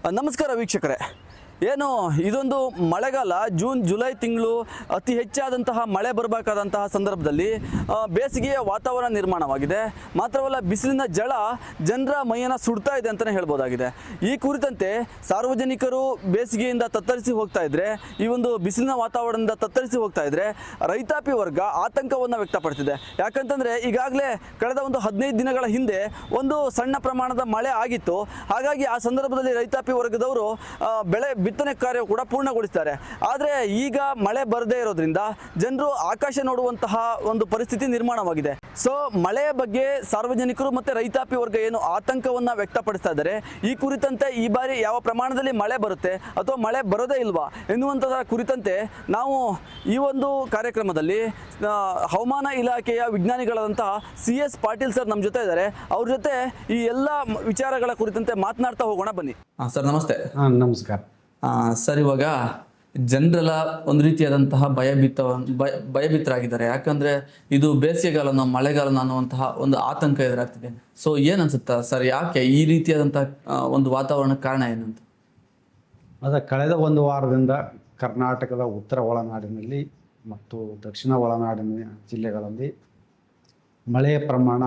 ನಮಸ್ಕಾರ ವೀಕ್ಷಕರೇ. ಏನು ಇದೊಂದು ಮಳೆಗಾಲ, ಜೂನ್ ಜುಲೈ ತಿಂಗಳು ಅತಿ ಹೆಚ್ಚಾದಂತಹ ಮಳೆ ಬರಬೇಕಾದಂತಹ ಸಂದರ್ಭದಲ್ಲಿ ಬೇಸಿಗೆಯ ವಾತಾವರಣ ನಿರ್ಮಾಣವಾಗಿದೆ. ಮಾತ್ರವಲ್ಲ, ಬಿಸಿಲಿನ ಜಳ ಜನರ ಮೈಯನ್ನು ಸುಡ್ತಾ ಇದೆ ಅಂತಲೇ ಹೇಳ್ಬೋದಾಗಿದೆ. ಈ ಕುರಿತಂತೆ ಸಾರ್ವಜನಿಕರು ಬೇಸಿಗೆಯಿಂದ ತತ್ತರಿಸಿ ಹೋಗ್ತಾ ಇದ್ರೆ, ಈ ಒಂದು ಬಿಸಿಲಿನ ವಾತಾವರಣದಿಂದ ತತ್ತರಿಸಿ ಹೋಗ್ತಾ ಇದ್ರೆ ರೈತಾಪಿ ವರ್ಗ ಆತಂಕವನ್ನು ವ್ಯಕ್ತಪಡ್ತಿದೆ. ಯಾಕಂತಂದರೆ ಈಗಾಗಲೇ ಕಳೆದ ಒಂದು 15 ದಿನಗಳ ಹಿಂದೆ ಒಂದು ಸಣ್ಣ ಪ್ರಮಾಣದ ಮಳೆ ಆಗಿತ್ತು. ಹಾಗಾಗಿ ಆ ಸಂದರ್ಭದಲ್ಲಿ ರೈತಾಪಿ ವರ್ಗದವರು ಬೆಳೆ ಬಿತ್ತನೆ ಕಾರ್ಯ ಕೂಡ ಪೂರ್ಣಗೊಳಿಸ್ತಾರೆ. ಆದರೆ ಈಗ ಮಳೆ ಬರದೇ ಇರೋದ್ರಿಂದ ಜನರು ಆಕಾಶ ನೋಡುವಂತಹ ಒಂದು ಪರಿಸ್ಥಿತಿ ನಿರ್ಮಾಣವಾಗಿದೆ. ಸೊ ಮಳೆಯ ಬಗ್ಗೆ ಸಾರ್ವಜನಿಕರು ಮತ್ತು ರೈತಾಪಿ ವರ್ಗ ಏನು ಆತಂಕವನ್ನು ವ್ಯಕ್ತಪಡಿಸ್ತಾ ಇದ್ದಾರೆ, ಈ ಕುರಿತಂತೆ ಈ ಬಾರಿ ಯಾವ ಪ್ರಮಾಣದಲ್ಲಿ ಮಳೆ ಬರುತ್ತೆ ಅಥವಾ ಮಳೆ ಬರೋದೇ ಇಲ್ವಾ ಎನ್ನುವಂಥದ್ರ ಕುರಿತಂತೆ ನಾವು ಈ ಒಂದು ಕಾರ್ಯಕ್ರಮದಲ್ಲಿ ಹವಾಮಾನ ಇಲಾಖೆಯ ವಿಜ್ಞಾನಿಗಳಾದಂತಹ CS ಪಾಟೀಲ್ ಸರ್ ನಮ್ಮ ಜೊತೆ ಇದ್ದಾರೆ. ಅವ್ರ ಜೊತೆ ಈ ಎಲ್ಲ ವಿಚಾರಗಳ ಕುರಿತಂತೆ ಮಾತನಾಡ್ತಾ ಹೋಗೋಣ ಬನ್ನಿ. ಸರ್ ನಮಸ್ತೆ. ನಮಸ್ಕಾರ ಸರ್, ಇವಾಗ ಜನರೆಲ್ಲ ಒಂದು ರೀತಿಯಾದಂತಹ ಭಯಭೀತರಾಗಿದ್ದಾರೆ. ಯಾಕಂದ್ರೆ ಇದು ಬೇಸಿಗೆಗಾಲನೋ ಮಳೆಗಾಲನೋ ಅನ್ನುವಂತಹ ಒಂದು ಆತಂಕ ಎದುರಾಗ್ತಿದೆ. ಸೊ ಏನ್ ಅನ್ಸುತ್ತಾ ಸರ್, ಯಾಕೆ ಈ ರೀತಿಯಾದಂತಹ ಒಂದು ವಾತಾವರಣ ಕಾರಣ ಏನಂತ? ಕಳೆದ ಒಂದು ವಾರದಿಂದ ಕರ್ನಾಟಕದ ಉತ್ತರ ಒಳನಾಡಿನಲ್ಲಿ ಮತ್ತು ದಕ್ಷಿಣ ಒಳನಾಡಿನ ಜಿಲ್ಲೆಗಳಲ್ಲಿ ಮಳೆಯ ಪ್ರಮಾಣ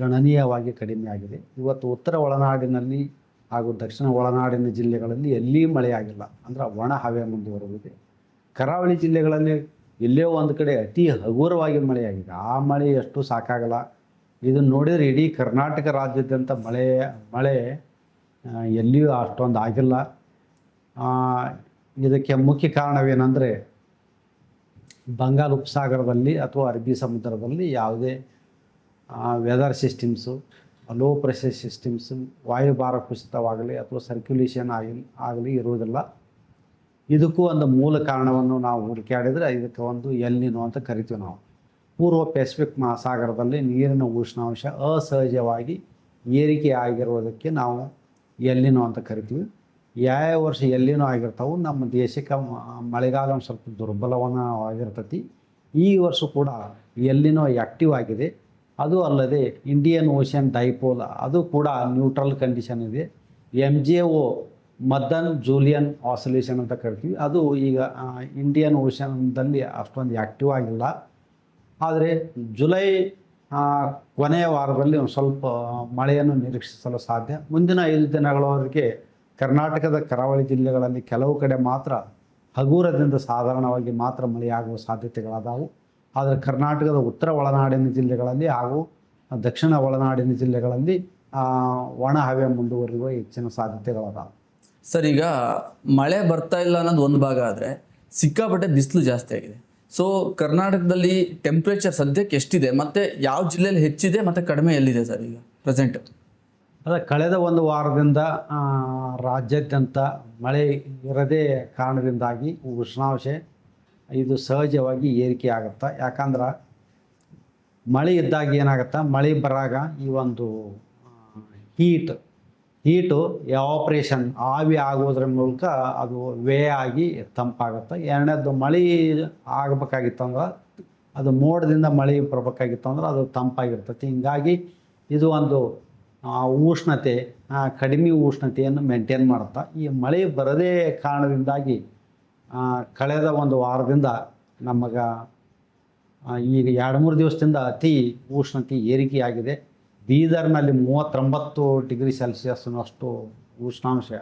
ಗಣನೀಯವಾಗಿ ಕಡಿಮೆ ಆಗಿದೆ. ಇವತ್ತು ಉತ್ತರ ಒಳನಾಡಿನಲ್ಲಿ ಹಾಗೂ ದಕ್ಷಿಣ ಒಳನಾಡಿನ ಜಿಲ್ಲೆಗಳಲ್ಲಿ ಎಲ್ಲಿ ಮಳೆಯಾಗಿಲ್ಲ, ಅಂದರೆ ಒಣ ಹವೆ ಮುಂದುವರೆದಿದೆ. ಕರಾವಳಿ ಜಿಲ್ಲೆಗಳಲ್ಲಿ ಎಲ್ಲೋ ಒಂದು ಕಡೆ ಅತಿ ಹಗುರವಾಗಿ ಮಳೆಯಾಗಿದೆ. ಆ ಮಳೆ ಎಷ್ಟು ಸಾಕಾಗಲ್ಲ. ಇದನ್ನು ನೋಡಿದರೆ ಇಡೀ ಕರ್ನಾಟಕ ರಾಜ್ಯಾದ್ಯಂತ ಮಳೆ ಎಲ್ಲಿಯೂ ಅಷ್ಟೊಂದು ಆಗಿಲ್ಲ. ಇದಕ್ಕೆ ಮುಖ್ಯ ಕಾರಣವೇನೆಂದರೆ ಬಂಗಾಳ ಉಪಸಾಗರದಲ್ಲಿ ಅಥವಾ ಅರಬ್ಬಿ ಸಮುದ್ರದಲ್ಲಿ ಯಾವುದೇ weather systems, low pressure systems, ವಾಯುಭಾರ ಕುಸಿತವಾಗಲಿ ಅಥವಾ ಸರ್ಕ್ಯುಲೇಷನ್ ಆಗಲಿ ಇರುವುದಿಲ್ಲ. ಇದಕ್ಕೂ ಒಂದು ಮೂಲ ಕಾರಣವನ್ನು ನಾವು ಹುಡುಕಾಡಿದರೆ ಇದಕ್ಕೆ ಒಂದು ಎಲ್ ನಿನೋ ಅಂತ ಕರಿತೀವಿ ನಾವು. ಪೂರ್ವ ಪೆಸಿಫಿಕ್ ಮಹಾಸಾಗರದಲ್ಲಿ ನೀರಿನ ಉಷ್ಣಾಂಶ ಅಸಹಜವಾಗಿ ಏರಿಕೆ ಆಗಿರುವುದಕ್ಕೆ ನಾವು ಎಲ್ ನಿನೋ ಅಂತ ಕರಿತೀವಿ. ಯಾವ ವರ್ಷ ಎಲ್ ನಿನೋ ಆಗಿರ್ತಾವೆ, ನಮ್ಮ ದೇಶಕ್ಕೆ ಮಳೆಗಾಲ ಒಂದು ಸ್ವಲ್ಪ ದುರ್ಬಲವಾಗಿರ್ತೈತಿ. ಈ ವರ್ಷ ಕೂಡ ಎಲ್ ನಿನೋ ಆ್ಯಕ್ಟಿವ್ ಆಗಿದೆ. ಅದು ಅಲ್ಲದೆ ಇಂಡಿಯನ್ ಓಷನ್ ಡೈಪೋಲ್ ಅದು ಕೂಡ ನ್ಯೂಟ್ರಲ್ ಕಂಡೀಷನ್ ಇದೆ. MJO ಮದನ್ ಜೂಲಿಯನ್ ಆಸಿಲೇಷನ್ ಅಂತ ಕರಿತೀವಿ. ಅದು ಈಗ ಇಂಡಿಯನ್ ಓಷನ್ದಲ್ಲಿ ಅಷ್ಟೊಂದು ಆ್ಯಕ್ಟಿವ್ ಆಗಿಲ್ಲ. ಆದರೆ ಜುಲೈ ಕೊನೆಯ ವಾರದಲ್ಲಿ ಒಂದು ಸ್ವಲ್ಪ ಮಳೆಯನ್ನು ನಿರೀಕ್ಷಿಸಲು ಸಾಧ್ಯ. ಮುಂದಿನ 5 ದಿನಗಳವರೆಗೆ ಕರ್ನಾಟಕದ ಕರಾವಳಿ ಜಿಲ್ಲೆಗಳಲ್ಲಿ ಕೆಲವು ಕಡೆ ಮಾತ್ರ ಹಗುರದಿಂದ ಸಾಧಾರಣವಾಗಿ ಮಾತ್ರ ಮಳೆಯಾಗುವ ಸಾಧ್ಯತೆಗಳಾದವು. ಆದರೆ ಕರ್ನಾಟಕದ ಉತ್ತರ ಒಳನಾಡಿನ ಜಿಲ್ಲೆಗಳಲ್ಲಿ ಹಾಗೂ ದಕ್ಷಿಣ ಒಳನಾಡಿನ ಜಿಲ್ಲೆಗಳಲ್ಲಿ ಒಣ ಹವೆ ಮುಂದುವರಿಯುವ ಹೆಚ್ಚಿನ ಸಾಧ್ಯತೆಗಳದಾವೆ. ಸರ್, ಈಗ ಮಳೆ ಬರ್ತಾ ಇಲ್ಲ ಅನ್ನೋದು ಒಂದು ಭಾಗ ಆದರೆ ಸಿಕ್ಕಾಪಟ್ಟೆ ಬಿಸಿಲು ಜಾಸ್ತಿ ಆಗಿದೆ. ಸೊ ಕರ್ನಾಟಕದಲ್ಲಿ ಟೆಂಪ್ರೇಚರ್ ಸದ್ಯಕ್ಕೆ ಎಷ್ಟಿದೆ, ಮತ್ತು ಯಾವ ಜಿಲ್ಲೆಯಲ್ಲಿ ಹೆಚ್ಚಿದೆ ಮತ್ತು ಕಡಿಮೆ ಎಲ್ಲಿದೆ ಸರ್ ಈಗ ಪ್ರೆಸೆಂಟ್? ಕಳೆದ ಒಂದು ವಾರದಿಂದ ರಾಜ್ಯಾದ್ಯಂತ ಮಳೆ ಇರದೇ ಕಾರಣದಿಂದಾಗಿ ಉಷ್ಣಾಂಶ ಇದು ಸಹಜವಾಗಿ ಏರಿಕೆ ಆಗುತ್ತೆ. ಯಾಕಂದ್ರೆ ಮಳೆ ಇದ್ದಾಗ ಏನಾಗುತ್ತೆ, ಮಳೆ ಬರಾಗ ಈ ಒಂದು ಹೀಟು ಎವಾಪ್ರೇಷನ್ ಆವಿ ಆಗೋದ್ರ ಮೂಲಕ ಅದು ವ್ಯಯ ಆಗಿ ತಂಪಾಗುತ್ತೆ. ಎರಡನೇದು ಮಳೆ ಆಗಬೇಕಾಗಿತ್ತಂದ್ರೆ ಅದು ಮೋಡದಿಂದ ಮಳೆ ಬರಬೇಕಾಗಿತ್ತಂದ್ರೆ ಅದು ತಂಪಾಗಿರ್ತೈತಿ. ಹೀಗಾಗಿ ಇದು ಒಂದು ಉಷ್ಣತೆ ಕಡಿಮೆ ಉಷ್ಣತೆಯನ್ನು ಮೇಂಟೈನ್ ಮಾಡುತ್ತೆ. ಈ ಮಳೆ ಬರದೇ ಕಾರಣದಿಂದಾಗಿ ಕಳೆದ ಒಂದು ವಾರದಿಂದ ನಮಗೆ ಈಗ 2-3 ದಿವಸದಿಂದ ಅತಿ ಉಷ್ಣತೆ ಏರಿಕೆಯಾಗಿದೆ. ಬೀದರ್ನಲ್ಲಿ 39 ಡಿಗ್ರಿ ಸೆಲ್ಸಿಯಸ್ನಷ್ಟು ಉಷ್ಣಾಂಶ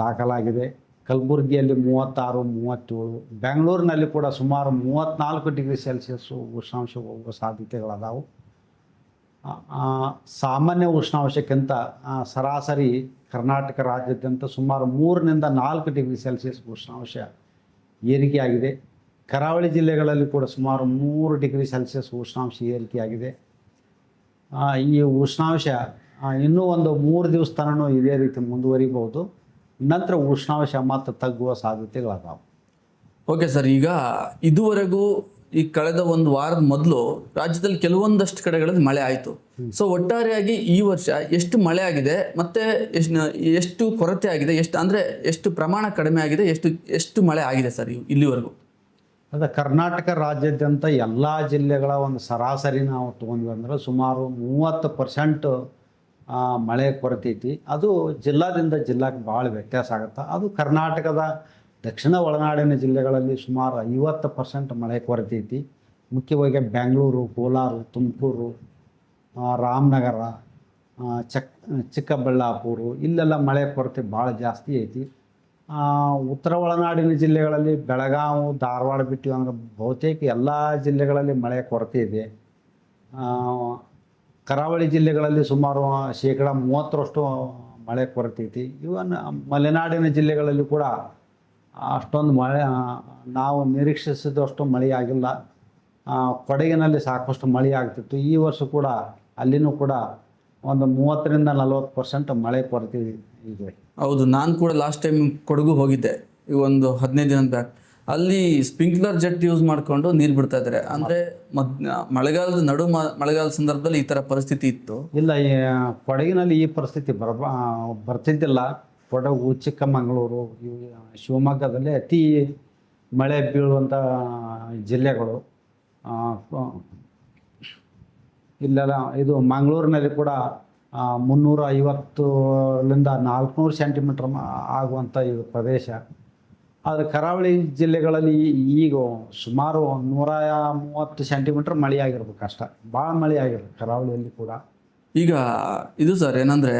ದಾಖಲಾಗಿದೆ. ಕಲಬುರಗಿಯಲ್ಲಿ 36, 37, ಬೆಂಗಳೂರಿನಲ್ಲಿ ಕೂಡ ಸುಮಾರು 34 ಡಿಗ್ರಿ ಸೆಲ್ಸಿಯಸ್ಸು ಉಷ್ಣಾಂಶ ಹೋಗುವ ಸಾಧ್ಯತೆಗಳದಾವು. ಸಾಮಾನ್ಯ ಉಷ್ಣಾಂಶಕ್ಕಿಂತ ಸರಾಸರಿ ಕರ್ನಾಟಕ ರಾಜ್ಯಾದ್ಯಂತ ಸುಮಾರು 3ರಿಂದ 4 ಡಿಗ್ರಿ ಸೆಲ್ಸಿಯಸ್ ಉಷ್ಣಾಂಶ ಏರಿಕೆಯಾಗಿದೆ. ಕರಾವಳಿ ಜಿಲ್ಲೆಗಳಲ್ಲಿ ಕೂಡ ಸುಮಾರು 3 ಡಿಗ್ರಿ ಸೆಲ್ಸಿಯಸ್ ಉಷ್ಣಾಂಶ ಏರಿಕೆಯಾಗಿದೆ. ಈ ಉಷ್ಣಾಂಶ ಇನ್ನೂ ಒಂದು 3 ದಿವಸ ತನಕ ಇದೇ ರೀತಿ ಮುಂದುವರಿಬಹುದು. ನಂತರ ಉಷ್ಣಾಂಶ ಮತ್ತೆ ತಗ್ಗುವ ಸಾಧ್ಯತೆಗಳದಾವೆ. ಓಕೆ ಸರ್, ಈಗ ಇದುವರೆಗೂ ಈ ಕಳೆದ ಒಂದು ವಾರದ ಮೊದಲು ರಾಜ್ಯದಲ್ಲಿ ಕೆಲವೊಂದಷ್ಟು ಕಡೆಗಳಲ್ಲಿ ಮಳೆ ಆಯಿತು. ಸೊ ಒಟ್ಟಾರೆಯಾಗಿ ಈ ವರ್ಷ ಎಷ್ಟು ಮಳೆ ಆಗಿದೆ ಮತ್ತು ಎಷ್ಟು ಕೊರತೆ ಆಗಿದೆ, ಎಷ್ಟು ಪ್ರಮಾಣ ಕಡಿಮೆ ಆಗಿದೆ, ಎಷ್ಟು ಮಳೆ ಆಗಿದೆ ಸರ್ ಇಲ್ಲಿವರೆಗೂ? ಕರ್ನಾಟಕ ರಾಜ್ಯಾದ್ಯಂತ ಎಲ್ಲ ಜಿಲ್ಲೆಗಳ ಒಂದು ಸರಾಸರಿ ನಾವು ತೊಗೊಂಡ್ವಿ ಅಂದರೆ ಸುಮಾರು 30% ಮಳೆ ಕೊರತೆ ಐತಿ. ಅದು ಜಿಲ್ಲಾದಿಂದ ಜಿಲ್ಲಾಕ್ಕೆ ಭಾಳ ವ್ಯತ್ಯಾಸ ಆಗುತ್ತೆ. ಅದು ಕರ್ನಾಟಕದ ದಕ್ಷಿಣ ಒಳನಾಡಿನ ಜಿಲ್ಲೆಗಳಲ್ಲಿ ಸುಮಾರು 50% ಮಳೆ ಕೊರತೆ ಐತಿ. ಮುಖ್ಯವಾಗಿ ಬೆಂಗಳೂರು, ಕೋಲಾರ, ತುಮಕೂರು, ರಾಮನಗರ, ಚಿಕ್ಕಬಳ್ಳಾಪುರ ಇಲ್ಲೆಲ್ಲ ಮಳೆ ಕೊರತೆ ಭಾಳ ಜಾಸ್ತಿ ಐತಿ. ಉತ್ತರ ಒಳನಾಡಿನ ಜಿಲ್ಲೆಗಳಲ್ಲಿ ಬೆಳಗಾವಿ, ಧಾರವಾಡ ಬಿಟ್ಟು ಅಂದ್ರೆ ಬಹುತೇಕ ಎಲ್ಲ ಜಿಲ್ಲೆಗಳಲ್ಲಿ ಮಳೆ ಕೊರತೆ ಇದೆ. ಕರಾವಳಿ ಜಿಲ್ಲೆಗಳಲ್ಲಿ ಸುಮಾರು 30% ಮಳೆ ಕೊರತೆ ಐತಿ. ಇವನ್ ಮಲೆನಾಡಿನ ಜಿಲ್ಲೆಗಳಲ್ಲಿ ಕೂಡ ಅಷ್ಟೊಂದು ಮಳೆ ನಾವು ನಿರೀಕ್ಷಿಸಿದಷ್ಟು ಮಳೆ ಆಗಿಲ್ಲ. ಕೊಡಗಿನಲ್ಲಿ ಸಾಕಷ್ಟು ಮಳೆ ಆಗ್ತಿತ್ತು. ಈ ವರ್ಷ ಕೂಡ ಅಲ್ಲಿನೂ ಕೂಡ ಒಂದು 30-40% ಮಳೆ ಕೊರತೆ ಇದೆ. ಹೌದು, ನಾನು ಕೂಡ ಲಾಸ್ಟ್ ಟೈಮ್ ಕೊಡಗು ಹೋಗಿದ್ದೆ, ಈ ಒಂದು 15 ದಿನದ ಬ್ಯಾಕ್. ಅಲ್ಲಿ ಸ್ಪ್ರಿಂಕ್ಲರ್ ಜೆಟ್ ಯೂಸ್ ಮಾಡಿಕೊಂಡು ನೀರು ಬಿಡ್ತಾ ಇದ್ದಾರೆ. ಅಂದರೆ ಮಳೆಗಾಲದ ಮಳೆಗಾಲದ ಸಂದರ್ಭದಲ್ಲಿ ಈ ಥರ ಪರಿಸ್ಥಿತಿ ಇತ್ತು. ಇಲ್ಲ, ಕೊಡಗಿನಲ್ಲಿ ಈ ಪರಿಸ್ಥಿತಿ ಬರ್ತಿದ್ದಿಲ್ಲ. ಕೊಡಗು, ಚಿಕ್ಕಮಗಳೂರು, ಶಿವಮೊಗ್ಗದಲ್ಲಿ ಅತಿ ಮಳೆ ಬೀಳುವಂಥ ಜಿಲ್ಲೆಗಳು. ಇಲ್ಲೆಲ್ಲ ಇದು ಮಂಗಳೂರಿನಲ್ಲಿ ಕೂಡ 350ರಿಂದ 400 ಸೆಂಟಿಮೀಟ್ರ್ ಆಗುವಂಥ ಇದು ಪ್ರದೇಶ. ಆದರೆ ಕರಾವಳಿ ಜಿಲ್ಲೆಗಳಲ್ಲಿ ಈಗ ಸುಮಾರು 130 ಸೆಂಟಿಮೀಟ್ರ್ ಮಳೆ ಆಗಿರ್ಬೇಕು ಅಷ್ಟ. ಭಾಳ ಮಳೆ ಆಗಿರ್ಬೇಕು ಕರಾವಳಿಯಲ್ಲಿ ಕೂಡ. ಈಗ ಇದು ಸರ್ ಏನಂದರೆ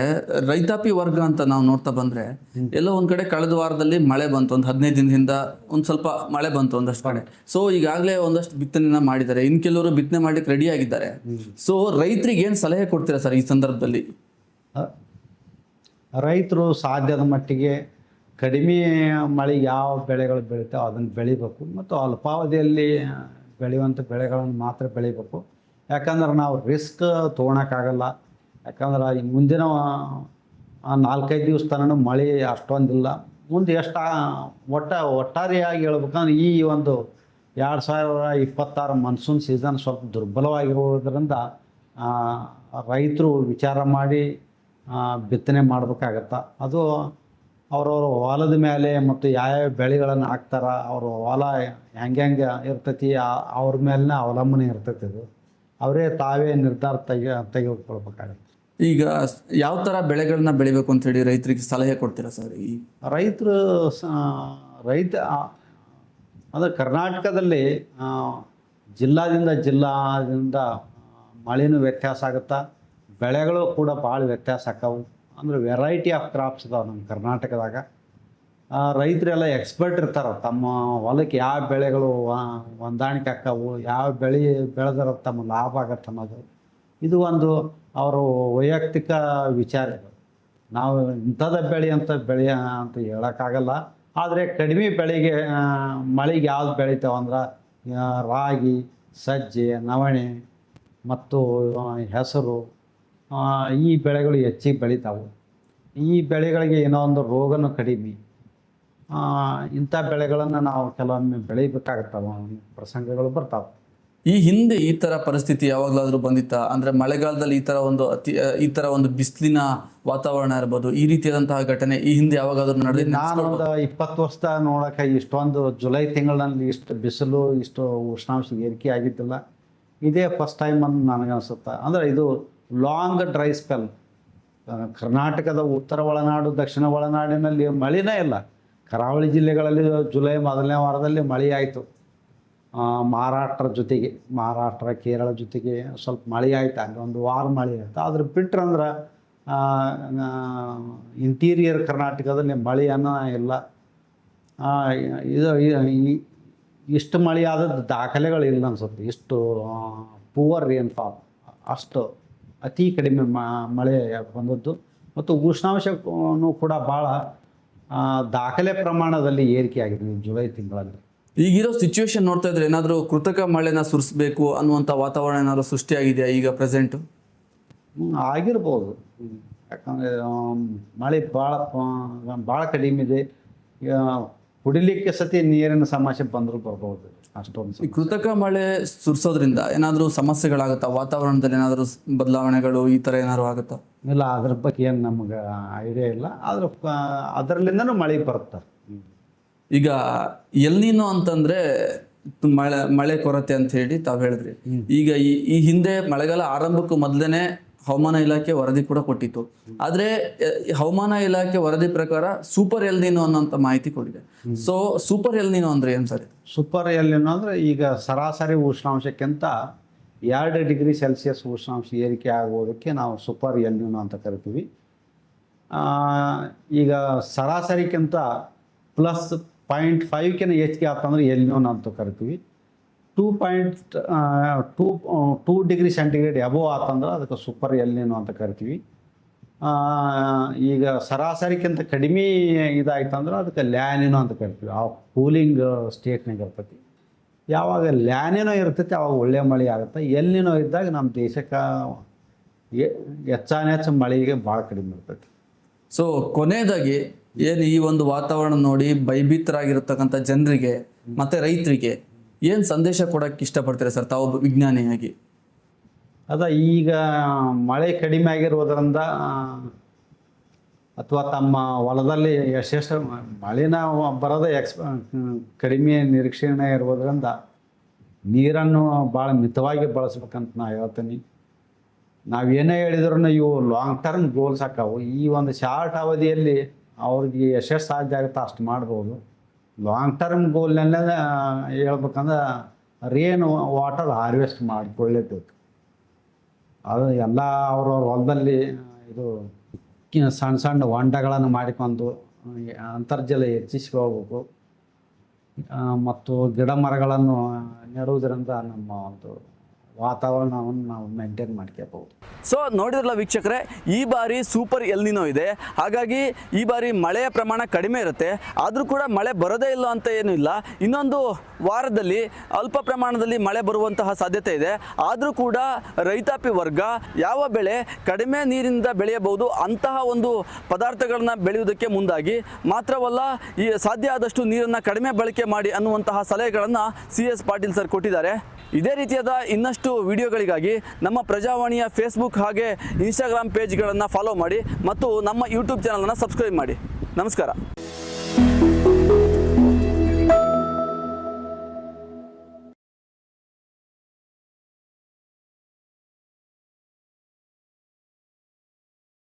ರೈತಾಪಿ ವರ್ಗ ಅಂತ ನಾವು ನೋಡ್ತಾ ಬಂದರೆ ಎಲ್ಲೋ ಒಂದು ಕಡೆ ಕಳೆದ ವಾರದಲ್ಲಿ ಮಳೆ ಬಂತು, ಒಂದು 15 ದಿನದಿಂದ ಒಂದು ಸ್ವಲ್ಪ ಮಳೆ ಬಂತು ಒಂದಷ್ಟು ಕಡೆ. ಸೊ ಈಗಾಗಲೇ ಒಂದಷ್ಟು ಬಿತ್ತನೆನ ಮಾಡಿದ್ದಾರೆ, ಇನ್ನು ಕೆಲವರು ಬಿತ್ತನೆ ಮಾಡಲಿಕ್ಕೆ ರೆಡಿ ಆಗಿದ್ದಾರೆ. ಸೊ ರೈತರಿಗೆ ಏನು ಸಲಹೆ ಕೊಡ್ತೀರಾ ಸರ್ ಈ ಸಂದರ್ಭದಲ್ಲಿ? ರೈತರು ಸಾಧ್ಯದ ಮಟ್ಟಿಗೆ ಕಡಿಮೆ ಮಳೆಗೆ ಯಾವ ಬೆಳೆಗಳು ಬೆಳಿತಾವೆ ಅದನ್ನು ಬೆಳಿಬೇಕು, ಮತ್ತು ಅಲ್ಪಾವಧಿಯಲ್ಲಿ ಬೆಳೆಯುವಂಥ ಬೆಳೆಗಳನ್ನು ಮಾತ್ರ ಬೆಳಿಬೇಕು. ಯಾಕಂದ್ರೆ ನಾವು ರಿಸ್ಕ್ ತೊಗೊಳಕ್ಕಾಗಲ್ಲ. ಯಾಕಂದ್ರೆ ಈ ಮುಂದಿನ 4-5 ದಿವಸ ತನಕ ಮಳೆ ಅಷ್ಟೊಂದಿಲ್ಲ. ಮುಂದೆ ಒಟ್ಟಾರೆಯಾಗಿ ಹೇಳ್ಬೇಕಂದ್ರೆ ಈ ಒಂದು 2026 ಮನ್ಸೂನ್ ಸೀಸನ್ ಸ್ವಲ್ಪ ದುರ್ಬಲವಾಗಿರೋದ್ರಿಂದ ರೈತರು ವಿಚಾರ ಮಾಡಿ ಬಿತ್ತನೆ ಮಾಡಬೇಕಾಗತ್ತೆ. ಅದು ಅವ್ರವ್ರ ಹೊಲದ ಮೇಲೆ ಮತ್ತು ಯಾವ್ಯಾವ ಬೆಳೆಗಳನ್ನು ಹಾಕ್ತಾರ, ಅವ್ರ ಹೊಲ ಹೆಂಗೆ ಇರ್ತೈತಿ ಅವ್ರ ಮೇಲಿನ ಅವಲಂಬನೆ ಇರ್ತೈತಿ. ಅದು ಅವರೇ ತಾವೇ ನಿರ್ಧಾರ ತೆಗೆದುಕೊಳ್ಬೇಕಾಗತ್ತೆ. ಈಗ ಯಾವ ಥರ ಬೆಳೆಗಳನ್ನ ಬೆಳಿಬೇಕು ಅಂತೇಳಿ ರೈತರಿಗೆ ಸಲಹೆ ಕೊಡ್ತೀರಾ ಸರ್? ಈ ರೈತ ಅದು ಕರ್ನಾಟಕದಲ್ಲಿ ಜಿಲ್ಲಾದಿಂದ ಮಳೆನೂ ವ್ಯತ್ಯಾಸ ಆಗುತ್ತಾ, ಬೆಳೆಗಳು ಕೂಡ ಭಾಳ ವ್ಯತ್ಯಾಸ ಆಕ್ಕವು. ಅಂದರೆ ವೆರೈಟಿ ಆಫ್ ಕ್ರಾಪ್ಸ್ ಇದಾವೆ ನಮ್ಮ ಕರ್ನಾಟಕದಾಗ. ರೈತರೆಲ್ಲ ಎಕ್ಸ್ಪರ್ಟ್ ಇರ್ತಾರೆ, ತಮ್ಮ ಹೊಲಕ್ಕೆ ಯಾವ ಬೆಳೆಗಳು ಹೊಂದಾಣಿಕೆ ಆಕ್ಕವು, ಯಾವ ಬೆಳೆ ಬೆಳೆದ್ರೆ ತಮ್ಮ ಲಾಭ ಆಗತ್ತೆ ಅನ್ನೋದು ಇದು ಒಂದು ಅವರ ವೈಯಕ್ತಿಕ ವಿಚಾರ. ಇದು ನಾವು ಇಂಥದ ಬೆಳೆ ಅಂತ ಹೇಳೋಕ್ಕಾಗಲ್ಲ. ಆದರೆ ಕಡಿಮೆ ಬೆಳೆಗೆ ಮಳೆಗೆ ಯಾವ್ದು ಬೆಳಿತಾವಂದ್ರೆ ರಾಗಿ, ಸಜ್ಜೆ, ನವಣೆ ಮತ್ತು ಹೆಸರು, ಈ ಬೆಳೆಗಳು ಹೆಚ್ಚಿಗೆ ಬೆಳಿತಾವೆ. ಈ ಬೆಳೆಗಳಿಗೆ ಏನೋ ಒಂದು ರೋಗನೂ ಕಡಿಮೆ. ಇಂಥ ಬೆಳೆಗಳನ್ನು ನಾವು ಕೆಲವೊಮ್ಮೆ ಬೆಳಿಬೇಕಾಗತ್ತವ, ಪ್ರಸಂಗಗಳು ಬರ್ತಾವೆ. ಈ ಹಿಂದೆ ಈ ಥರ ಪರಿಸ್ಥಿತಿ ಯಾವಾಗಲಾದರೂ ಬಂದಿತ್ತಾ? ಅಂದರೆ ಮಳೆಗಾಲದಲ್ಲಿ ಈ ಥರ ಒಂದು ಬಿಸಿಲಿನ ವಾತಾವರಣ ಇರ್ಬೋದು, ಈ ರೀತಿಯಾದಂತಹ ಘಟನೆ ಈ ಹಿಂದೆ ಯಾವಾಗಾದ್ರೂ ನಡೆದಿದೆ? ನಾನು ಒಂದು 20 ವರ್ಷ ನೋಡೋಕೆ ಇಷ್ಟೊಂದು ಜುಲೈ ತಿಂಗಳಲ್ಲಿ ಇಷ್ಟು ಬಿಸಿಲು, ಇಷ್ಟು ಉಷ್ಣಾಂಶ ಏರಿಕೆ ಆಗಿದ್ದಿಲ್ಲ. ಇದೇ ಫಸ್ಟ್ ಟೈಮ್ ಅಂತ ನನಗೆ ಅನಿಸುತ್ತೆ. ಅಂದರೆ ಇದು ಲಾಂಗ್ ಡ್ರೈ ಸ್ಪೆಲ್. ಕರ್ನಾಟಕದ ಉತ್ತರ ಒಳನಾಡು, ದಕ್ಷಿಣ ಒಳನಾಡಿನಲ್ಲಿ ಮಳೆನೇ ಇಲ್ಲ. ಕರಾವಳಿ ಜಿಲ್ಲೆಗಳಲ್ಲಿ ಜುಲೈ ಮೊದಲನೇ ವಾರದಲ್ಲಿ ಮಳೆ ಆಯಿತು. ಮಹಾರಾಷ್ಟ್ರ, ಕೇರಳ ಜೊತೆಗೆ ಸ್ವಲ್ಪ ಮಳೆ ಆಯ್ತು. ಅಲ್ಲಿ ಒಂದು ವಾರ ಮಳೆ ಆಯಿತು. ಅದ್ರ ಬಿಟ್ಟರೆ ಅಂದ್ರೆ ಇಂಟೀರಿಯರ್ ಕರ್ನಾಟಕದಲ್ಲಿ ಮಳೆಯನ್ನು ಇಲ್ಲ. ಇಷ್ಟು ಮಳೆ ಆದದ್ದು ದಾಖಲೆಗಳಿಲ್ಲ ಅನ್ಸುತ್ತೆ. ಇಷ್ಟು ಪೂವರ್ ರೇನ್ಫಾಲ್, ಅಷ್ಟು ಅತಿ ಕಡಿಮೆ ಮಳೆ ಬಂದದ್ದು. ಮತ್ತು ಉಷ್ಣಾಂಶನೂ ಕೂಡ ಭಾಳ ದಾಖಲೆ ಪ್ರಮಾಣದಲ್ಲಿ ಏರಿಕೆ ಆಗಿದೆ ಜುಲೈ ತಿಂಗಳಲ್ಲಿ. ಈಗಿರೋ ಸಿಚುವೇಶನ್ ನೋಡ್ತಾ ಇದ್ರೆ ಏನಾದರೂ ಕೃತಕ ಮಳೆನ ಸುರಿಸ್ಬೇಕು ಅನ್ನುವಂಥ ವಾತಾವರಣ ಏನಾದರೂ ಸೃಷ್ಟಿಯಾಗಿದೆಯಾ ಈಗ ಪ್ರೆಸೆಂಟು? ಆಗಿರ್ಬೋದು. ಯಾಕಂದರೆ ಮಳೆ ಭಾಳ ಕಡಿಮೆ ಇದೆ. ಕುಡಿಲಿಕ್ಕೆ ಸತಿ ನೀರಿನ ಸಮಸ್ಯೆ ಬಂದರೂ ಬರ್ಬೋದು. ಅಷ್ಟೊಂದು ಈ ಕೃತಕ ಮಳೆ ಸುರಿಸೋದ್ರಿಂದ ಏನಾದರೂ ಸಮಸ್ಯೆಗಳಾಗುತ್ತಾ? ವಾತಾವರಣದಲ್ಲಿ ಏನಾದರೂ ಬದಲಾವಣೆಗಳು ಈ ಥರ ಏನಾದ್ರು ಆಗುತ್ತಾ? ಇಲ್ಲ, ಅದ್ರ ಬಗ್ಗೆ ಏನು ನಮ್ಗೆ ಐಡಿಯಾ ಇಲ್ಲ. ಆದ್ರೆ ಅದರಲ್ಲಿಂದನೂ ಮಳೆ ಬರುತ್ತೆ. ಈಗ ಎಲ್ನಿನೋ ಅಂತಂದರೆ ಮಳೆ ಕೊರತೆ ಅಂತ ಹೇಳಿ ತಾವು ಹೇಳಿದ್ರಿ. ಈಗ ಈ ಹಿಂದೆ ಮಳೆಗಾಲ ಆರಂಭಕ್ಕೂ ಮೊದಲೇ ಹವಾಮಾನ ಇಲಾಖೆ ವರದಿ ಕೂಡ ಕೊಟ್ಟಿತ್ತು. ಆದರೆ ಹವಾಮಾನ ಇಲಾಖೆ ವರದಿ ಪ್ರಕಾರ ಸೂಪರ್ ಎಲ್ ನೀನೋ ಅನ್ನೋಂಥ ಮಾಹಿತಿ ಕೊಟ್ಟಿದೆ. ಸೊ ಸೂಪರ್ ಎಲ್ ನೀನೋ ಅಂದ್ರೆ ಏನು ಸರ್? ಸೂಪರ್ ಎಲ್ ನೀನೋ ಅಂದರೆ ಈಗ ಸರಾಸರಿ ಉಷ್ಣಾಂಶಕ್ಕಿಂತ 2 ಡಿಗ್ರಿ ಸೆಲ್ಸಿಯಸ್ ಉಷ್ಣಾಂಶ ಏರಿಕೆ ಆಗುವುದಕ್ಕೆ ನಾವು ಸೂಪರ್ ಎಲ್ ನೀನೋ ಅಂತ ಕರಿತೀವಿ. ಈಗ ಸರಾಸರಿಗಿಂತ +0.5 ಹೆಚ್ಚಿಗೆ ಆತಂದ್ರೆ ಎಲ್ ನೀನೋ ಅಂತ ಕರಿತೀವಿ. 2 ಡಿಗ್ರಿ ಸೆಂಟಿಗ್ರೇಡ್ ಎಬೋ ಆತಂದ್ರೆ ಅದಕ್ಕೆ ಸೂಪರ್ ಎಲ್ ನೀನೋ ಅಂತ ಕರಿತೀವಿ. ಈಗ ಸರಾಸರಿಗಿಂತ ಕಡಿಮೆ ಇದಾಯ್ತಂದ್ರೆ ಅದಕ್ಕೆ ಲ್ಯಾನಿನೋ ಅಂತ ಕರಿತೀವಿ. ಆ ಕೂಲಿಂಗ್ ಸ್ಟೇಟ್ನಾಗ ಇರ್ತೈತಿ. ಯಾವಾಗ ಲ್ಯಾನಿನೋ ಇರ್ತೈತಿ ಅವಾಗ ಒಳ್ಳೆ ಮಳೆ ಆಗುತ್ತೆ. ಎಲ್ ನೀನೋ ಇದ್ದಾಗ ನಮ್ಮ ದೇಶಕ್ಕೆ ಹೆಚ್ಚು ಮಳೆಗೆ ಭಾಳ ಕಡಿಮೆ ಇರ್ತೈತಿ. ಸೊ ಕೊನೆಯದಾಗಿ ಏನು ಈ ಒಂದು ವಾತಾವರಣ ನೋಡಿ ಭಯಭೀತರಾಗಿರ್ತಕ್ಕಂಥ ಜನರಿಗೆ ಮತ್ತು ರೈತರಿಗೆ ಏನು ಸಂದೇಶ ಕೊಡೋಕ್ಕೆ ಇಷ್ಟಪಡ್ತೀರಾ ಸರ್ ತಾವು ವಿಜ್ಞಾನಿಯಾಗಿ? ಈಗ ಮಳೆ ಕಡಿಮೆ ಆಗಿರೋದ್ರಿಂದ ಅಥವಾ ತಮ್ಮ ಹೊಲದಲ್ಲಿ ಯಶಸ್ಸು ಮಳೆನ ಬರೋದ ಕಡಿಮೆ ನಿರೀಕ್ಷಣೆ ಇರೋದ್ರಿಂದ ನೀರನ್ನು ಭಾಳ ಮಿತವಾಗಿ ಬಳಸ್ಬೇಕಂತ ನಾನು ಹೇಳ್ತೀನಿ. ನಾವೇನೇ ಹೇಳಿದ್ರು ಇವು ಲಾಂಗ್ ಟರ್ಮ್ ಗೋಲ್ಸ್ ಹಾಕವು. ಈ ಒಂದು ಶಾರ್ಟ್ ಅವಧಿಯಲ್ಲಿ ಅವ್ರಿಗೆ ಯಶಸ್ಸು ಸಾಧ್ಯ ಆಗುತ್ತೆ ಅಷ್ಟು ಮಾಡ್ಬೋದು. ಲಾಂಗ್ ಟರ್ಮ್ ಗೋಲ್ನಲ್ಲೇ ಹೇಳ್ಬೇಕಂದ್ರೆ ರೇನ್ ವಾಟರ್ ಹಾರ್ವೆಸ್ಟ್ ಮಾಡಿಕೊಳ್ಳೇಬೇಕು. ಅದು ಎಲ್ಲ ಅವ್ರವ್ರ ಹೊಲದಲ್ಲಿ ಇದು ಸಣ್ಣ ಸಣ್ಣ ಹೊಂಡಗಳನ್ನು ಮಾಡಿಕೊಂಡು ಅಂತರ್ಜಲ ಹೆಚ್ಚಿಸ್ಕೋಬೇಕು. ಮತ್ತು ಗಿಡ ಮರಗಳನ್ನು ನೆಡುವುದರಿಂದ ನಮ್ಮ ಒಂದು ವಾತಾವರಣವನ್ನು ನಾವು ಮೇಂಟೈನ್ ಮಾಡ್ಕೋಬಹುದು. ಸೊ ನೋಡಿದ್ರಲ್ಲ ವೀಕ್ಷಕರೇ, ಈ ಬಾರಿ ಸೂಪರ್ ಎಲ್ ನೀನೋ ಇದೆ. ಹಾಗಾಗಿ ಈ ಬಾರಿ ಮಳೆಯ ಪ್ರಮಾಣ ಕಡಿಮೆ ಇರುತ್ತೆ. ಆದರೂ ಕೂಡ ಮಳೆ ಬರೋದೇ ಇಲ್ಲ ಅಂತ ಏನೂ ಇಲ್ಲ. ಇನ್ನೊಂದು ವಾರದಲ್ಲಿ ಅಲ್ಪ ಪ್ರಮಾಣದಲ್ಲಿ ಮಳೆ ಬರುವಂತಹ ಸಾಧ್ಯತೆ ಇದೆ. ಆದರೂ ಕೂಡ ರೈತಾಪಿ ವರ್ಗ ಯಾವ ಬೆಳೆ ಕಡಿಮೆ ನೀರಿನಿಂದ ಬೆಳೆಯಬಹುದು ಅಂತಹ ಒಂದು ಪದಾರ್ಥಗಳನ್ನ ಬೆಳೆಯುವುದಕ್ಕೆ ಮುಂದಾಗಿ, ಮಾತ್ರವಲ್ಲ ಈ ಸಾಧ್ಯ ಆದಷ್ಟು ನೀರನ್ನು ಕಡಿಮೆ ಬಳಕೆ ಮಾಡಿ ಅನ್ನುವಂತಹ ಸಲಹೆಗಳನ್ನು CS ಪಾಟೀಲ್ ಸರ್ ಕೊಟ್ಟಿದ್ದಾರೆ. ಇದೇ ರೀತಿಯಾದ ಇನ್ನಷ್ಟು ವಿಡಿಯೋಗಳಿಗಾಗಿ ನಮ್ಮ ಪ್ರಜಾವಾಣಿಯ ಫೇಸ್ಬುಕ್ ಹಾಗೆ ಇನ್ಸ್ಟಾಗ್ರಾಮ್ ಪೇಜ್ಗಳನ್ನು ಫಾಲೋ ಮಾಡಿ ಮತ್ತು ನಮ್ಮ ಯೂಟ್ಯೂಬ್ ಚಾನಲನ್ನು ಸಬ್ಸ್ಕ್ರೈಬ್ ಮಾಡಿ. ನಮಸ್ಕಾರ.